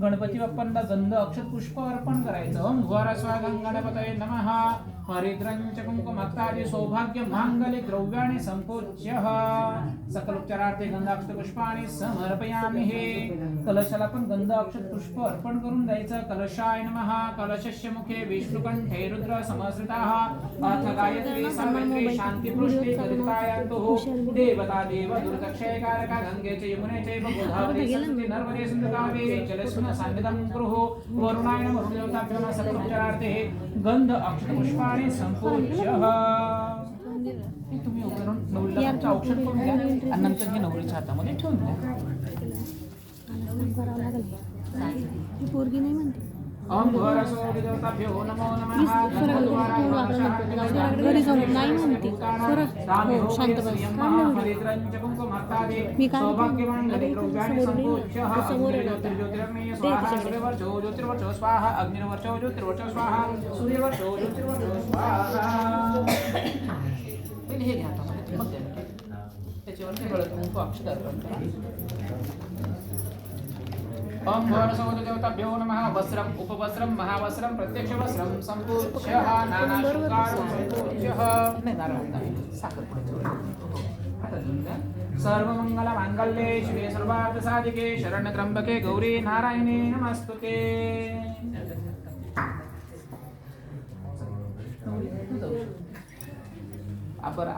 गणपती बाप्पांना गंध अक्षत पुष्प अर्पण करायचं. ओम घोर स्वाहा गणपतये नमः. हरिद्रंच कुंकुमत्तादि सौभाग्य मांगल्य द्रव्याणि संपूज्य सकल उपचारार्थे गंधाक्षत पुष्पाणि समर्पयामि. हे कलशाला पण गंध अक्षत पुष्प अर्पण करून द्यायचं. कलशाय नमः. कलशस्य मुखे विष्णुकंठे रुद्र समश्रिताः अथ गायत्री सावित्री शांती पृष्ठे कलितायन्तु. देवता देव दुर्दक्षयकारका गंगे च यमुने च गोदावरी सरस्वती नर्मदे सिंधु कावेरी जलेस्मिन् सन्निधं कुरु. वरुणाय नमः. वरुणदेवताभ्यो नमः. सकल उपचारार्थे गंध अक्षत पुष्पाणि संपूज्य. तुम्ही उभारून नवरीला तुमचं औषध करून द्या आणि नंतर हे नवरीच्या हातामध्ये ठेवून द्या. पोरगी नाही म्हणते. ओम घोरसोदेवताभ्यो नमो नमः. घरी जाऊन नाही म्हणते. शांत बस. मी काय ज्योतिर्वर्चो स्वाहा. अग्निर्वर्चो ज्योतिर्वर्चो स्वाहा. सूर्यवर्चो ज्योतिर्वर्चो स्वाहा. पहिले हे घ्या हातामध्ये, मग त्याच्यावरती हळद कुंकू अक्षत अर्पण करा. ओम घोरसोदेवताभ्यो नमः. वस्त्रम उपवस्त्रम महावस्त्रम प्रत्यक्ष वस्त्रम संपूज्य नानाशृंगारं संपूज्य. नाही नारायण साखर सर्वमंगल मांगल्ये शिवे सर्वार्थ साधिके शरण्य त्र्यंबके गौरी नारायणे नमस्तुते. आपण